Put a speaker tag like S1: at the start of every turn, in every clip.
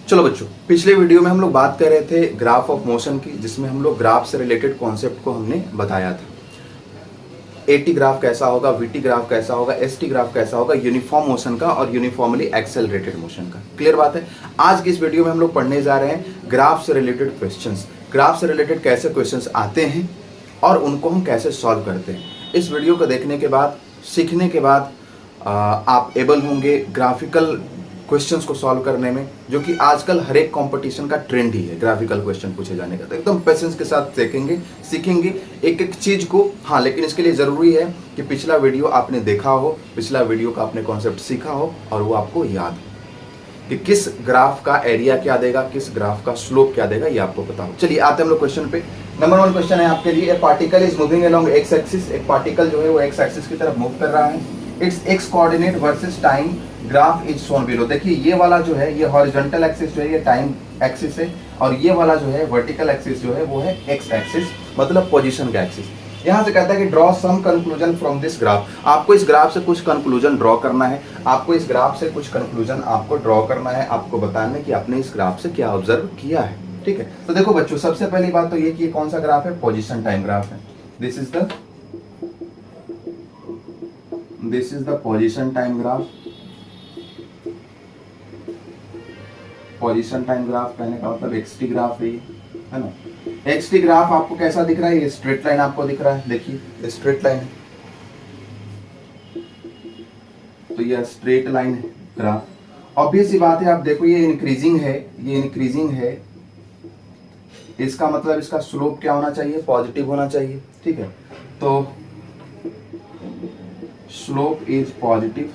S1: चलो बच्चों, पिछले वीडियो में हम लोग बात कर रहे थे ग्राफ ऑफ मोशन की, जिसमें हम लोग ग्राफ से रिलेटेड कॉन्सेप्ट को हमने बताया था। एटी ग्राफ कैसा होगा, वीटी ग्राफ कैसा होगा, एसटी ग्राफ कैसा होगा, यूनिफॉर्म मोशन का और यूनिफॉर्मली एक्सेलरेटेड मोशन का। क्लियर बात है। आज की इस वीडियो में हम लोग पढ़ने जा रहे हैं ग्राफ से रिलेटेड क्वेश्चंस। ग्राफ से रिलेटेड कैसे क्वेश्चंस आते हैं और उनको हम कैसे सॉल्व करते हैं। इस वीडियो को देखने के बाद, सीखने के बाद आप एबल होंगे ग्राफिकल क्वेश्चंस को सॉल्व करने में, जो कि आजकल हर एक कंपटीशन का ट्रेंड ही है ग्राफिकल क्वेश्चन पूछे जाने का। तो एकदम पेशेंस के साथ देखेंगे, सीखेंगे एक एक चीज को। हाँ, लेकिन इसके लिए जरूरी है कि पिछला वीडियो आपने देखा हो, पिछला वीडियो का आपने कॉन्सेप्ट सीखा हो और वो आपको याद हो कि किस ग्राफ का एरिया क्या देगा, किस ग्राफ का स्लोप क्या देगा, ये आपको पता हो। चलिए आते हैं हम लोग क्वेश्चन पे। नंबर 1 क्वेश्चन है आपके लिए, ए particle is moving along x axis. एक पार्टिकल जो है वो एक्स एक्सिस की तरफ मूव कर रहा है। It's x coordinate versus time graph is shown below. देखिए ये वाला जो है, ये हॉरिजॉन्टल एक्सिस जो है ये टाइम एक्सिस है, और ये वाला जो है वर्टिकल एक्सिस जो है वो है एक्स एक्सिस, मतलब पोजीशन का एक्सिस। यहाँ से कहता है कि draw some conclusion from this graph. आपको इस ग्राफ से कुछ कंक्लूजन ड्रॉ करना है, आपको इस ग्राफ से कुछ कंक्लूजन आपको ड्रॉ करना है, आपको बताना है कि आपने इस ग्राफ से क्या ऑब्जर्व किया है। ठीक है, तो देखो बच्चों, सबसे पहली बात तो ये कि ये कौन सा ग्राफ है, पोजीशन टाइम ग्राफ है। This is the position time graph. Position time graph कहने का मतलब एक्सटी ग्राफ है ना। एक्सटी ग्राफ आपको कैसा दिख रहा है, ये स्ट्रेट लाइन आपको दिख रहा है। देखिए स्ट्रेट लाइन है, तो ये स्ट्रेट लाइन है ग्राफ। ऑब्वियस सी बात है, आप देखो ये इंक्रीजिंग है, ये इंक्रीजिंग है, इसका मतलब इसका स्लोप क्या होना चाहिए, पॉजिटिव होना चाहिए। ठीक है, तो स्लोप इज पॉजिटिव।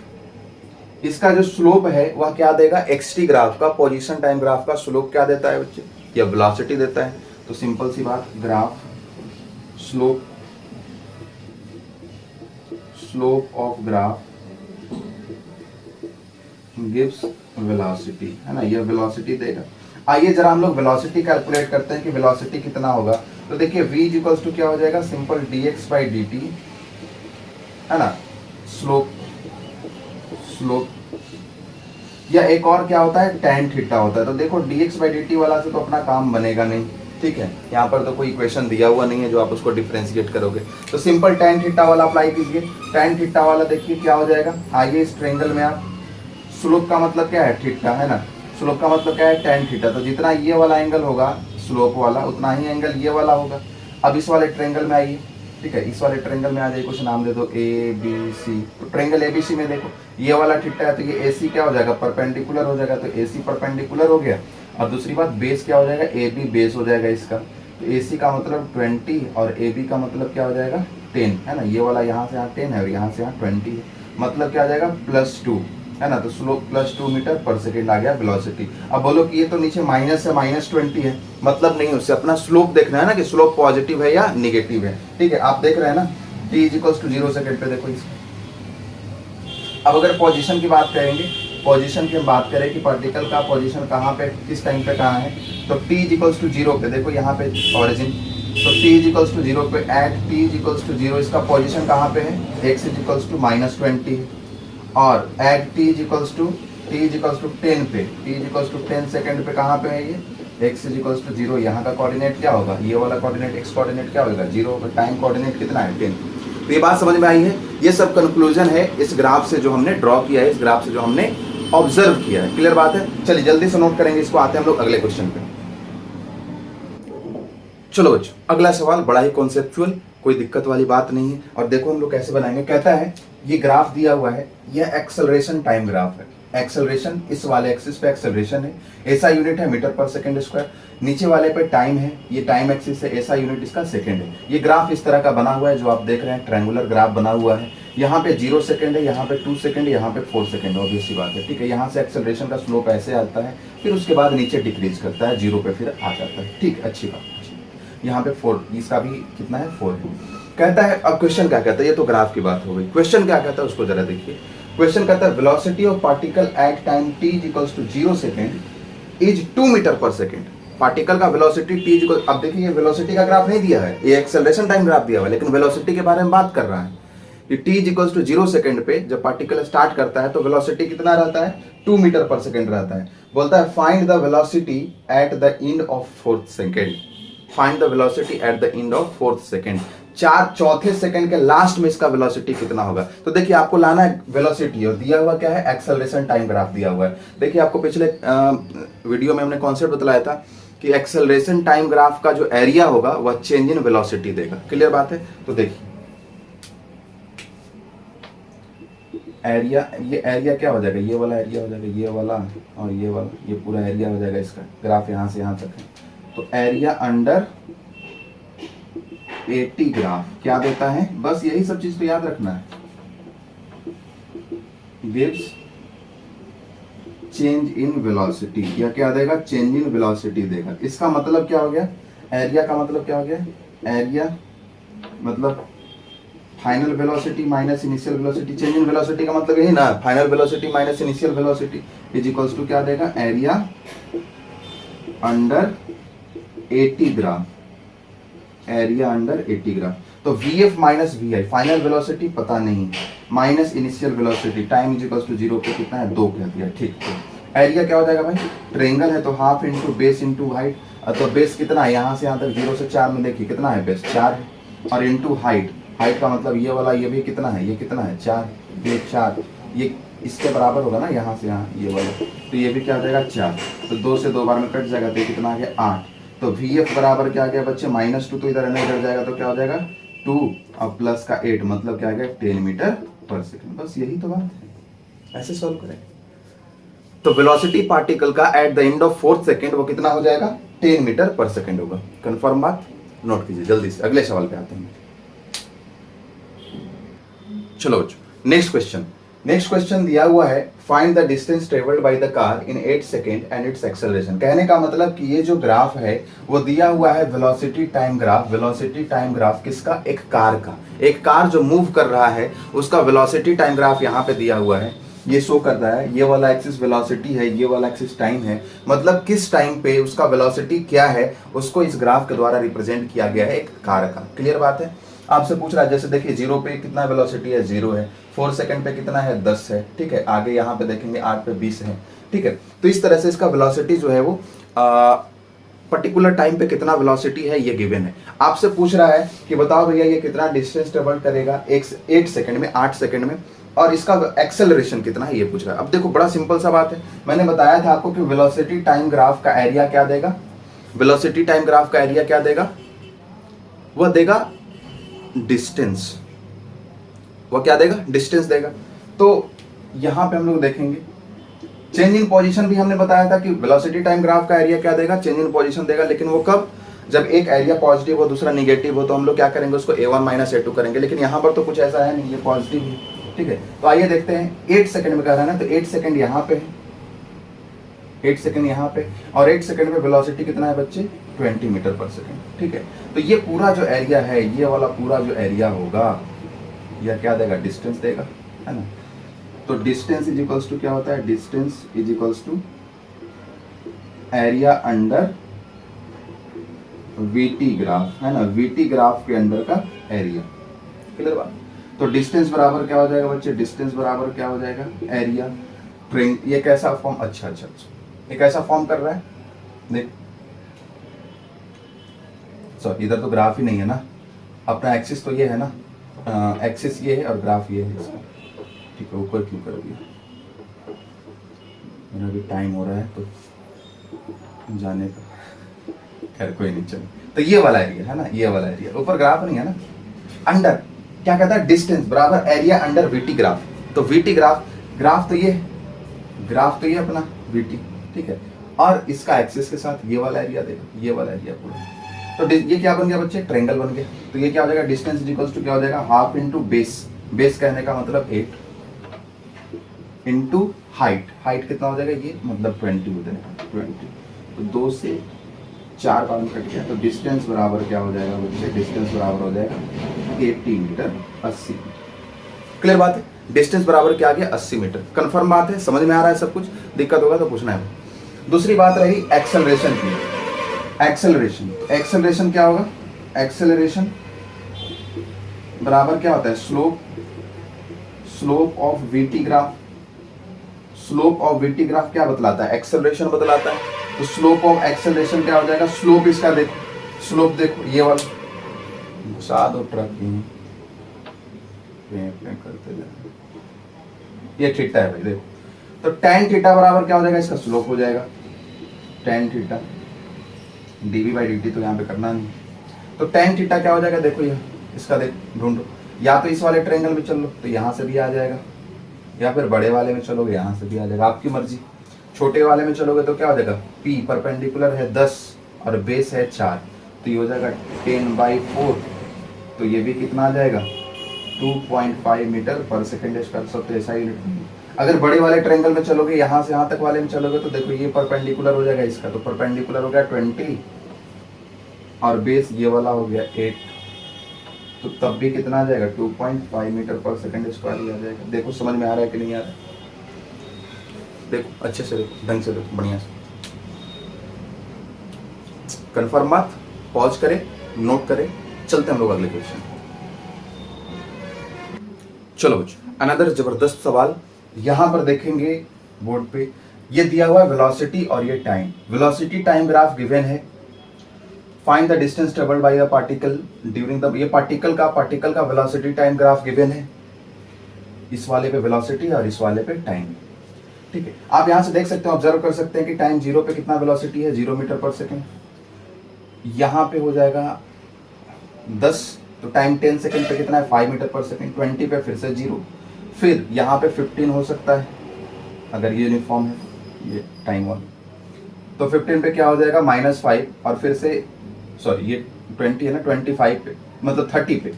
S1: इसका जो स्लोप है वह क्या देगा, एक्सटी ग्राफ का, पोजीशन टाइम ग्राफ का स्लोप क्या देता है बच्चे, या वेलोसिटी देता है। तो सिंपल सी बात, graph slope of graph gives velocity, है ना, यह वेलोसिटी देगा। आइए जरा हम लोग वेलोसिटी कैलकुलेट करते हैं कि वेलोसिटी कितना होगा। तो देखिए v इक्वल्स टू क्या हो जाएगा, सिंपल dx बाई dt, है ना, स्लोप या एक और क्या होता है, tan थीटा होता है। तो देखो dx बाई dt वाला से तो अपना काम बनेगा नहीं। ठीक है, यहाँ पर तो कोई इक्वेशन दिया हुआ नहीं है जो आप उसको डिफरेंशिएट करोगे। तो सिंपल tan थीटा वाला अप्लाई कीजिए। tan थीटा वाला देखिए क्या हो जाएगा। आइए इस ट्रायंगल में आप, स्लोप का मतलब क्या है, थीटा, है ना, स्लोप का मतलब क्या है, tan थीटा। तो जितना ये वाला एंगल होगा स्लोप वाला, उतना ही एंगल ये वाला होगा। अब इस वाले ट्रायंगल में आइए। ठीक है, इस वाले ट्रायंगल में आ जाइए, कुछ नाम दे दो ABC। तो ट्रायंगल ABC में देखो ये वाला थीटा है, तो ये AC क्या हो जाएगा, परपेंडिकुलर हो जाएगा। तो AC परपेंडिकुलर हो गया। और दूसरी बात, बेस क्या हो जाएगा, AB बेस हो जाएगा इसका। तो AC का मतलब 20 और AB का मतलब क्या हो जाएगा, 10, है ना। ये वाला यहाँ से यहाँ 10 है और यहाँ से यहाँ 20 है, मतलब क्या आ जाएगा, +2, है ना। तो स्लोप +2 मीटर पर सेकेंड आ गया वेलोसिटी। अब बोलो कि ये तो नीचे माइनस है, -20 है, मतलब नहीं, उससे अपना स्लोप देखना है ना कि स्लोप पॉजिटिव है या निगेटिव है। ठीक है, आप देख रहे हैं ना, t = 0 सेकेंड पे देखो इसको। अब अगर पोजीशन की बात करेंगे, पोजीशन की हम बात करें कि पार्टिकल का पोजीशन कहाँ पे, किस टाइम पे कहाँ है, तो t = 0 पे देखो, यहाँ पे ऑरिजिन। तो t = 0 पे, एट t = 0 इसका पोजीशन कहाँ पे है, x = -20 है। और एट t = 10 पे, t = 10 सेकेंड पे कहाँ पे है ये, x = 0। यहाँ का कोऑर्डिनेट क्या होगा, ये वाला कोऑर्डिनेट, x कोऑर्डिनेट क्या होगा, 0। टाइम कोऑर्डिनेट कितना है, 10। तो ये बात समझ में आई है। ये सब कंक्लूजन है इस ग्राफ से जो हमने ड्रॉ किया है, इस ग्राफ से जो हमने ऑब्जर्व किया है। क्लियर बात है। चलिए जल्दी से नोट करेंगे इसको, आते हैं हम लोग अगले क्वेश्चन पे। चलो बच्चों, अगला सवाल बड़ा ही कॉन्सेप्चुअल, कोई दिक्कत वाली बात नहीं है। और देखो हम लोग कैसे बनाएंगे। कहता है ये ग्राफ दिया हुआ है, यह एक्सेलरेशन टाइम ग्राफ है। एक्सेलरेशन इस वाले एक्सिस पे एक्सेलरेशन है, ऐसा यूनिट है मीटर पर सेकंड स्क्वायर। नीचे वाले पे टाइम है, ये टाइम एक्सिस है, ऐसा यूनिट इसका सेकंड है। ये ग्राफ इस तरह का बना हुआ है जो आप देख रहे हैं, ट्रायंगुलर ग्राफ बना हुआ है। यहाँ पे 0 सेकंड है, यहाँ पे 2 सेकंड, यहाँ पे 4 सेकंड, ऑब्वियस सी बात है। ठीक है, यहाँ से एक्सेलरेशन का स्लोप ऐसे आता है, फिर उसके बाद नीचे डिक्रीज करता है, 0 पे फिर आ जाता है। ठीक, अच्छी बात। यहाँ पे 4, इसका भी कितना है, 4 है। कहता है, अब क्वेश्चन क्या कहता है, ये तो ग्राफ की बात हो गई। क्वेश्चन क्या कहता है उसको जरा देखिए। क्वेश्चन कहता है velocity of particle at time t = 0 second इज 2 मीटर पर सेकंड। पार्टिकल का वेलोसिटी t अब देखिए ये वेलोसिटी का ग्राफ नहीं दिया है, ये एक्सेलरेशन टाइम ग्राफ दिया हुआ है, लेकिन वेलोसिटी के बारे में बात कर रहा है कि t इक्वल्स टू 0 सेकंड पे जब पार्टिकल स्टार्ट करता है तो वेलोसिटी कितना रहता है, 2 मीटर पर सेकंड रहता है। बोलता है find the velocity at the end of fourth second, find the velocity at the end of fourth second, चौथे सेकंड के लास्ट में इसका वेलोसिटी कितना होगा। तो देखिए आपको लाना है वेलोसिटी और दिया हुआ क्या है, एक्सेलरेशन टाइम ग्राफ दिया हुआ है। देखिए आपको पिछले वीडियो में हमने कॉन्सेप्ट बतलाया था कि एक्सेलरेशन टाइम ग्राफ का जो एरिया होगा वह चेंज इन वेलोसिटी देगा। क्लियर बात है। तो देखिए एरिया, ये एरिया क्या हो जाएगा, ये वाला एरिया हो जाएगा, ये वाला और ये वाला, ये पूरा एरिया हो जाएगा इसका। ग्राफ यहां से यहां तक है तो एरिया अंडर 80 ग्राफ क्या देता है, बस यही सब चीज तो याद रखना है, गिव्स चेंज इन वेलोसिटी, या क्या देगा, चेंज इन वेलोसिटी देगा। इसका मतलब क्या हो गया, एरिया का मतलब क्या हो गया, एरिया मतलब final velocity minus initial velocity, change in velocity का मतलब यही ना, final velocity minus initial velocity is equals to क्या देगा, area under 80 graph, area under 80 graph. तो VF minus VI final velocity पता नहीं, minus initial velocity time is equals to 0 पे कितना है, 2 कह दिया। ठीक है, एरिया क्या हो जाएगा भाई, ट्रायंगल है तो half into base into height. तो बेस कितना है, यहाँ से यहाँ तक 0 से 4 में देखिए कितना है, बेस 4 है, और इंटू हाइट, हाइट का मतलब ये वाला, ये भी कितना है, ये कितना है 4, ये 4, ये इसके बराबर होगा ना यहाँ से यहाँ ये वाला, तो ये भी क्या हो जाएगा 4, तो 2 से 2 बार में कट जाएगा तो ये कितना आ गया 8। तो VF बराबर क्या आ गया बच्चे, -2, तो इधर इधर जाएगा तो क्या हो जाएगा 2 और प्लस का 8, मतलब क्या आ गया 10 मीटर पर सेकंड। बस यही तो बात है, ऐसे सॉल्व करें। तो वेलोसिटी पार्टिकल का at the end of fourth second वो कितना हो जाएगा, 10 मीटर पर सेकंड होगा। कंफर्म बात, नोट कीजिए जल्दी से, अगले सवाल पे आते हैं। चलो बच्चों नेक्स्ट क्वेश्चन दिया हुआ है, find the distance travelled by the car in 8 second and it's acceleration. कहने का मतलब कि ये जो ग्राफ है वो दिया हुआ है velocity time graph, velocity time graph किसका, एक कार का, एक कार जो मूव कर रहा है उसका वेलोसिटी टाइम ग्राफ यहाँ पे दिया हुआ है। ये शो कर रहा है, ये वाला एक्सिस वेलोसिटी है, ये वाला एक्सिस टाइम है, मतलब किस टाइम पे उसका वेलोसिटी क्या है उसको इस ग्राफ के द्वारा रिप्रेजेंट किया गया है एक कार का। क्लियर बात है। आपसे पूछ रहा है, जैसे देखिए 0 पे कितना वेलोसिटी है, 0 है, 4 सेकंड पे कितना है, 10 है, ठीक है, आगे यहाँ पे देखेंगे 8 पे 20 है, ठीक है। तो इस तरह से इसका वेलोसिटी जो है वो पर्टिकुलर टाइम पे कितना वेलोसिटी है ये गिवन है। आपसे पूछ रहा है कि बताओ भैया ये कितना डिस्टेंस ट्रेवल करेगा 8 सेकंड में, 8 सेकंड में, और इसका एक्सेलरेशन कितना है ये पूछ रहा है। अब देखो बड़ा सिंपल सा बात है, मैंने बताया था आपको कि वेलोसिटी टाइम ग्राफ का एरिया क्या देगा, वेलोसिटी टाइम ग्राफ का एरिया क्या देगा, वह देगा डिस्टेंस, वो क्या देगा, डिस्टेंस देगा। तो यहां पे हम लोग देखेंगे चेंज इन पोजीशन भी हमने बताया था कि वेलोसिटी टाइम ग्राफ का एरिया क्या देगा, चेंज इन पोजीशन देगा, लेकिन वो कब, जब एक एरिया पॉजिटिव हो दूसरा नेगेटिव हो तो हम लोग क्या करेंगे उसको A1 माइनस A2 करेंगे, लेकिन यहाँ पर तो कुछ ऐसा है नहीं, ये पॉजिटिव है, ठीक है। तो आइए देखते हैं 8 सेकंड में कह रहा है ना, तो 8 सेकंड यहाँ पे है, 8 सेकंड यहाँ पे, और 8 सेकंड में वेलोसिटी कितना है बच्चे, 20 मीटर पर सेकंड, ठीक है। तो ये पूरा जो एरिया है, ये वाला पूरा जो एरिया होगा यह क्या देगा, डिस्टेंस देगा, है ना। तो डिस्टेंस इज इक्वल्स टू क्या होता है, distance is equals to area under VT graph, है ना, VT ग्राफ के अंदर का एरिया। क्लियर बात। तो डिस्टेंस बराबर क्या हो जाएगा बच्चे, डिस्टेंस बराबर क्या हो जाएगा, एरिया ट्रेन, ये कैसा फॉर्म, अच्छा, ये कैसा फॉर्म कर रहा है, देख सॉरी इधर तो ग्राफ ही नहीं है ना, अपना एक्सिस तो ये है ना, एक्सिस ये है और ग्राफ ये है इसका, ठीक है। ऊपर क्यों कर दिया, मेरा भी टाइम हो रहा है तो जाने का, खैर कोई नहीं, चलो। तो ये वाला एरिया है ना, ये वाला एरिया, ऊपर ग्राफ नहीं है ना, अंडर क्या कहता है, डिस्टेंस बराबर एरिया अंडर VT ग्राफ। तो VT ग्राफ, ग्राफ तो ये अपना VT, ठीक है, और इसका एक्सिस के साथ ये वाला एरिया देखो, ये वाला एरिया पूरा, तो ये क्या बन गया बच्चे, ट्रायंगल बन गया। तो ये क्या हो जाएगा, डिस्टेंस इज इक्वल्स टू क्या हो जाएगा, हाफ इंटू बेस, बेस कहने का मतलब 8 इंटू हाइट, हाइट कितना हो जाएगा ये, मतलब 20 हो जाएगा, 20, तो 2 से 4 बार में कट गया, तो डिस्टेंस बराबर क्या हो जाएगा बच्चे, डिस्टेंस बराबर हो जाएगा 80 मीटर, 80 मीटर। क्लियर बात है, डिस्टेंस बराबर क्या आ गया, 80 मीटर। कंफर्म बात है, समझ में आ रहा है सब कुछ, दिक्कत होगा तो पूछना है। दूसरी बात रही एक्सेलरेशन की, एक्सेलरेशन क्या होगा, एक्सेलरेशन बराबर क्या होता है, slope slope of VT graph, slope of VT graph क्या बतलाता है? एक्सेलरेशन बतलाता है। तो स्लोप ऑफ एक्सेलरेशन क्या हो जाएगा? स्लोप इसका देखो, स्लोप देखो ये वाला, घुसा दो ट्रक में करते जाए, ये थीटा है भाई देखो। तो tan थीटा बराबर क्या हो जाएगा? इसका स्लोप हो जाएगा tan theta, dv by dt तो यहाँ पे करना नहीं। तो tan थीटा क्या हो जाएगा? देखो ये इसका देख ढूंढो, या तो इस वाले ट्रायंगल में चल लो तो यहाँ से भी आ जाएगा, या फिर बड़े वाले में चलोगे यहाँ से भी आ जाएगा, आपकी मर्जी। छोटे वाले में चलोगे तो क्या हो जाएगा? P परपेंडिकुलर है 10 और बेस है 4, तो ये हो जाएगा 10/4, तो ये भी कितना आ जाएगा? 2.5 मीटर पर सेकेंड स्क्वायर। सब तो ऐसा ही। अगर बड़े वाले ट्रायंगल में चलोगे, यहाँ से यहाँ तक वाले में चलोगे तो देखो ये परपेंडिकुलर हो जाएगा इसका, तो परपेंडिकुलर हो गया 20 और बेस ये वाला हो गया 8, तो तब भी कितना आ जाएगा? 2.5 मीटर पर सेकेंड स्क्वायर ही आ जाएगा। देखो समझ में आ रहा है कि नहीं आ रहा है? देखो अच्छे से देखो, ढंग से देखो, बढ़िया से कंफर्म मत, पॉज करें, नोट करें। चलते हम लोग अगले क्वेश्चन। चलो बच्चों, अनदर जबरदस्त सवाल यहां पर देखेंगे बोर्ड पे। ये दिया हुआ है वेलोसिटी और ये time. Velocity time graph given है। Find the distance travelled by the particle during the, ये पार्टिकल का वेलोसिटी टाइम ग्राफ गिवन है। इस वाले पे वेलोसिटी और इस वाले पे टाइम, ठीक है। आप यहां से देख सकते हो, ऑब्जर्व कर सकते हैं कि टाइम 0 पे कितना वेलोसिटी है? 0 मीटर पर सेकेंड। यहाँ पे हो जाएगा 10, तो टाइम 10 सेकेंड पे कितना है? 5 मीटर पर सेकेंड। 20 पे फिर से 0, फिर यहाँ पे 15 हो सकता है अगर ये यूनिफॉर्म है ये टाइम वाला, तो 15 पे क्या हो जाएगा? -5 और फिर से सॉरी ये 20 है ना, 25 पे मतलब 30 पे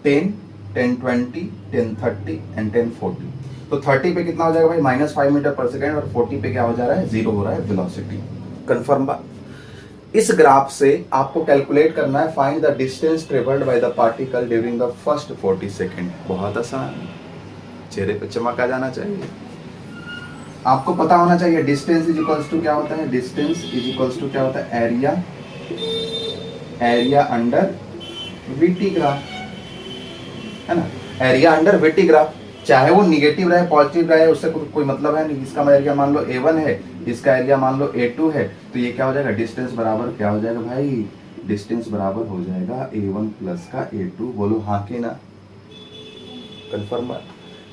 S1: 10, 10 20, 10 30 एंड 10 40। तो 30 पे कितना हो जाएगा भाई? -5 मीटर पर सेकेंड और 40 पे क्या हो जा रहा है? 0 हो रहा है वेलोसिटी। कंफर्म बात। इस ग्राफ से आपको कैलकुलेट करना है find the distance travelled by the particle during the first 40 second. बहुत आसान, चेहरे पे चमक आ जाना चाहिए। आपको पता होना चाहिए डिस्टेंस इज इक्वल्स टू क्या होता है? डिस्टेंस इज इक्वल्स टू क्या होता है? एरिया अंडर वीटी ग्राफ, है ना? एरिया अंडर वीटी ग्राफ, चाहे वो निगेटिव रहे पॉजिटिव रहे उससे कोई मतलब है नहीं। इसका एरिया मान लो A1 है, इसका एरिया मान लो A2 है, तो ये क्या हो जाएगा? डिस्टेंस बराबर क्या हो जाएगा भाई? डिस्टेंस बराबर हो जाएगा A1 प्लस का A2। बोलो हाँ कि ना? कंफर्म बात।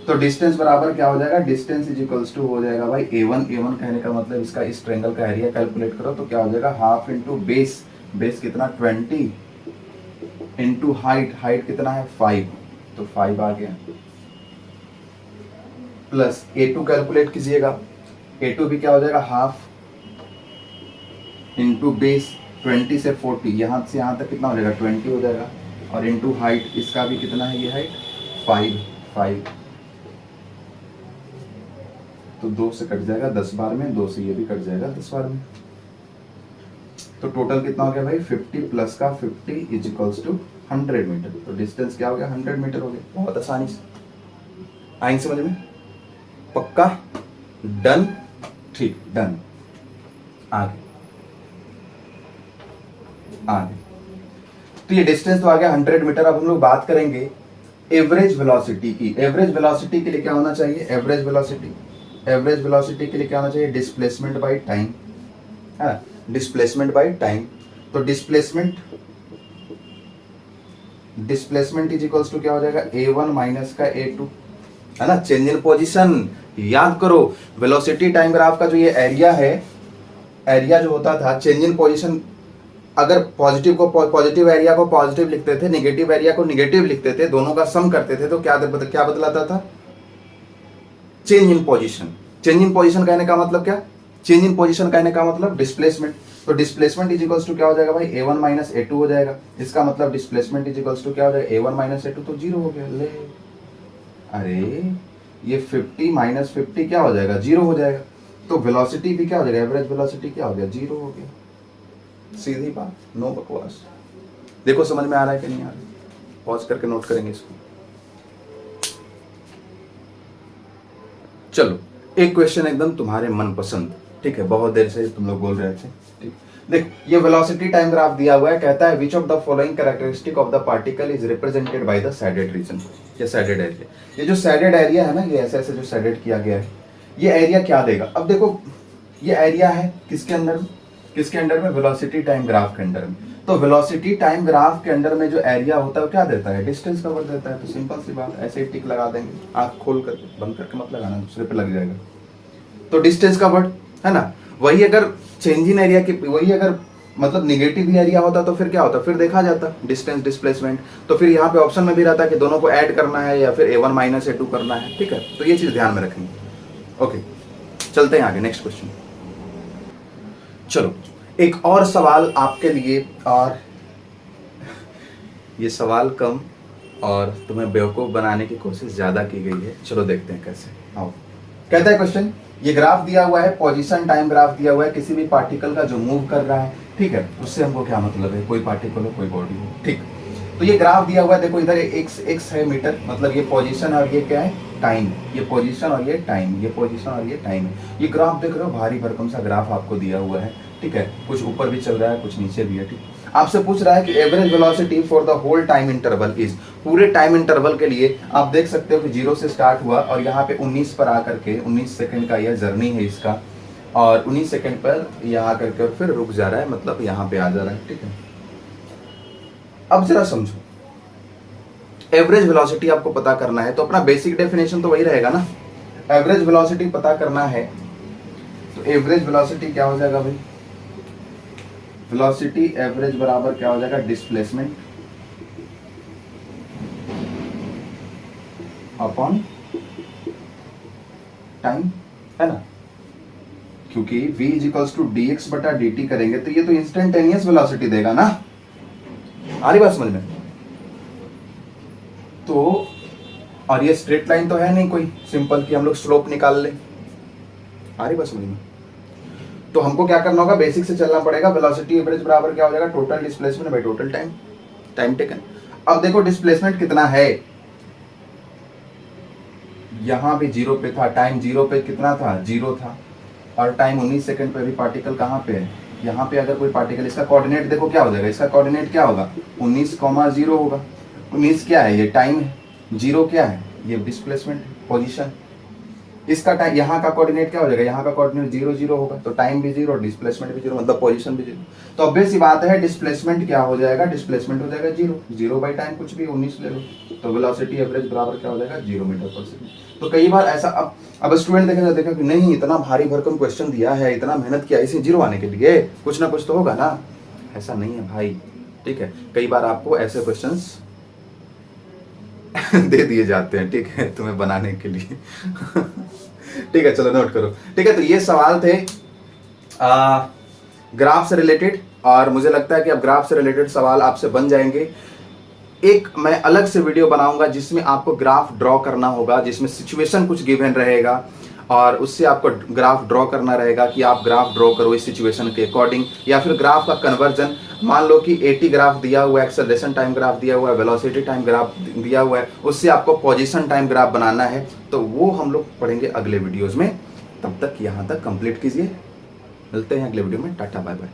S1: तो डिस्टेंस बराबर क्या हो जाएगा? डिस्टेंस इज इक्वल्स टू हो जाएगा भाई A1 कहने का मतलब इसका इस ट्रायंगल का एरिया कैलकुलेट करो तो क्या हो जाएगा? हाफ इंटू बेस, बेस कितना? 20 इंटू हाइट, हाइट कितना है? 5, तो 5 आ गया, प्लस A2 कैलकुलेट कीजिएगा। A2 भी क्या हो जाएगा? हाफ इंटू बेस 20 से 40, यहाँ से यहाँ तक कितना हो जाएगा? 20 हो जाएगा, और इंटू हाइट, इसका भी कितना है ये हाइट? 5, तो 2 से कट जाएगा 10 बार में, 2 से ये भी कट जाएगा 10 बार में, तो टोटल कितना हो गया भाई? 50 प्लस का 50 इज इक्वल्स टू 100 मीटर। तो डिस्टेंस क्या हो गया? 100 मीटर हो गया। बहुत आसानी से आएंगे समझ में? पक्का? डन? ठीक, डन। आगे तो ये डिस्टेंस तो आ गया 100 मीटर। अब हम लोग बात करेंगे एवरेज वेलोसिटी की। एवरेज वेलोसिटी के लिए क्या होना चाहिए? एवरेज वेलोसिटी के लिए क्या होना चाहिए? डिस्प्लेसमेंट बाय टाइम, है ना? Displacement by time. तो डिस्प्लेसमेंट इज इक्वल्स टू क्या हो जाएगा? A1 माइनस का A2, है ना? Change in position. याद करो वेलोसिटी टाइम ग्राफ का जो ये एरिया है, एरिया जो होता था चेंज इन पोजीशन, अगर पॉजिटिव एरिया को पॉजिटिव लिखते थे, नेगेटिव एरिया को नेगेटिव लिखते थे, दोनों का सम करते थे, तो क्या बदलाता था? Change in position. Change in position कहने का मतलब क्या? चेंज इन पोजीशन कहने का मतलब डिस्प्लेसमेंट। तो डिस्प्लेसमेंट इज इक्वल्स टू क्या हो जाएगा भाई? A1 माइनस A2 हो जाएगा। इसका मतलब डिस्प्लेसमेंट इज इक्वल्स टू क्या हो जाएगा? A1 माइनस A2, तो 0 हो गया। ले, अरे ये 50 माइनस 50 क्या हो जाएगा? 0 हो जाएगा। तो वेलोसिटी भी क्या हो जाएगा? एवरेज वेलोसिटी क्या हो गया? 0 हो गया। सीधी बात, नो बकवास। देखो समझ में आ रहा है कि नहीं आ रहा है? पॉज करके नोट करेंगे इसको। चलो एक क्वेश्चन एकदम तुम्हारे मनपसंद, ठीक है, बहुत देर से तुम लोग बोल रहे थे। ठीक, देख ये वेलोसिटी टाइम ग्राफ दिया हुआ है, कहता है which of the following characteristic of the particle is represented by the shaded region. ये शेडेड एरिया, ये जो शेडेड एरिया है ना, ये ऐसे ऐसे जो शेडेड किया गया है, ये एरिया क्या देगा? अब देखो ये एरिया है किसके अंदर, किसके अंडर में? वेलोसिटी टाइम ग्राफ के अंडर में। तो वेलोसिटी टाइम ग्राफ के अंडर में जो एरिया होता है वो क्या देता है? डिस्टेंस कवर देता है। तो सिंपल सी बात, ऐसे ही टिक लगा देंगे, आंख खोल कर, बंद करके मत लगाना, दूसरे पे लग जाएगा। तो डिस्टेंस कवर्ड है ना, वही अगर चेंज इन एरिया की, वही अगर मतलब निगेटिव एरिया होता तो फिर क्या होता? फिर देखा जाता डिस्टेंस डिस्प्लेसमेंट। तो फिर यहाँ पे ऑप्शन में भी रहता है कि दोनों को ऐड करना है या फिर A1 माइनस A2 करना है। ठीक है, तो ये चीज ध्यान में रखनी। ओके, चलते हैं आगे, नेक्स्ट क्वेश्चन। चलो एक और सवाल आपके लिए, और ये सवाल कम और तुम्हें बेवकूफ बनाने की कोशिश ज्यादा की गई है। चलो देखते हैं कैसे। आओ, कहता है क्वेश्चन, ये ग्राफ दिया हुआ है, पोजीशन टाइम ग्राफ दिया हुआ है किसी भी पार्टिकल का जो मूव कर रहा है। ठीक है, उससे हमको क्या मतलब है? कोई पार्टिकल हो, कोई बॉडी हो। ठीक, तो ये ग्राफ दिया हुआ है, देखो इधर x है मीटर, मतलब ये पोजीशन और ये क्या है? टाइम। ये पोजीशन और ये टाइम, ये पोजीशन और ये टाइम है। ये ग्राफ देख रहे हो, भारी भरकम सा ग्राफ आपको दिया हुआ है। ठीक है, कुछ ऊपर भी चल रहा है, कुछ नीचे भी है। ठीक, आपसे पूछ रहा है कि average velocity for the whole time interval is, पूरे टाइम इंटरवल के लिए आप देख सकते हो कि 0 से स्टार्ट हुआ और यहाँ पे 19 पर आकर के 19 सेकंड का यह जर्नी है इसका, और 19 सेकंड पर यहाँ आकर के और फिर रुक जा रहा है, मतलब यहाँ पे आ जा रहा है। ठीक है, अब जरा समझो, एवरेज वेलोसिटी आपको पता करना है तो अपना बेसिक डेफिनेशन तो वही रहेगा ना। एवरेज वेलोसिटी पता करना है तो एवरेज वेलोसिटी क्या हो जाएगा भाई? वेलोसिटी एवरेज बराबर क्या हो जाएगा? डिस्प्लेसमेंट अपॉन टाइम, है ना, क्योंकि v इज टू dx बटा dt करेंगे तो ये तो इंस्टेंटेनियस वेलोसिटी देगा ना। आ रही बात समझ में? तो और ये स्ट्रेट लाइन तो है नहीं कोई सिंपल कि हम लोग स्लोप निकाल ले। आ रही बात समझ में? तो हमको क्या करना होगा? बेसिक से चलना पड़ेगा। वेलोसिटी एवरेज बराबर क्या हो जाएगा? Total displacement by total time, time taken. अब देखो डिस्प्लेसमेंट कितना है, यहां भी 0 पे था, टाइम 0 पे कितना था? 0 था, और टाइम 19 सेकंड पे भी पार्टिकल कहाँ पे है? यहाँ पे। अगर कोई पार्टिकल, इसका कोऑर्डिनेट देखो क्या हो जाएगा? इसका कोऑर्डिनेट क्या होगा? 19,0 होगा। 19 क्या है? ये टाइम है। 0 क्या है? ये डिस्प्लेसमेंट पोजीशन। इसका टाइम, यहाँ का कोऑर्डिनेट क्या हो जाएगा? यहाँ का कोऑर्डिनेट 0 0 होगा, तो टाइम भी 0, डिस्प्लेसमेंट भी 0, मतलब पोजीशन भी 0। तो ऑब्वियस सी बात है, डिस्प्लेसमेंट क्या हो जाएगा? डिस्प्लेसमेंट हो जाएगा 0, 0 बाई टाइम कुछ भी 19 ले लो, तो वेलोसिटी एवरेज बराबर क्या हो जाएगा? 0 मीटर पर सेकंड। तो कई बार ऐसा, अब स्टूडेंट देखा कि नहीं इतना भारी भरकम क्वेश्चन दिया है, इतना मेहनत किया इसे 0 आने के लिए, कुछ ना कुछ तो होगा ना। ऐसा नहीं है भाई। ठीक है, कई बार आपको ऐसे क्वेश्चंस दे दिए जाते हैं, ठीक है, तुम्हें बनाने के लिए। ठीक है, चलो नोट करो। ठीक है, तो ये सवाल थे ग्राफ से रिलेटेड, और मुझे लगता है कि अब ग्राफ से रिलेटेड सवाल आपसे बन जाएंगे। एक मैं अलग से वीडियो बनाऊंगा जिसमें आपको ग्राफ ड्रॉ करना होगा, जिसमें सिचुएशन कुछ गिवन रहेगा और उससे आपको ग्राफ ड्रॉ करना रहेगा कि आप ग्राफ ड्रॉ करो इस सिचुएशन के अकॉर्डिंग, या फिर ग्राफ का कन्वर्जन। मान लो कि 80 ग्राफ दिया हुआ है, एक्सेलरेशन टाइम ग्राफ दिया हुआ है, वेलोसिटी टाइम ग्राफ दिया हुआ है, उससे आपको पोजीशन टाइम ग्राफ बनाना है। तो वो हम लोग पढ़ेंगे अगले वीडियोज़ में। तब तक यहाँ तक कंप्लीट कीजिए। मिलते हैं अगले वीडियो में। Tata bye bye.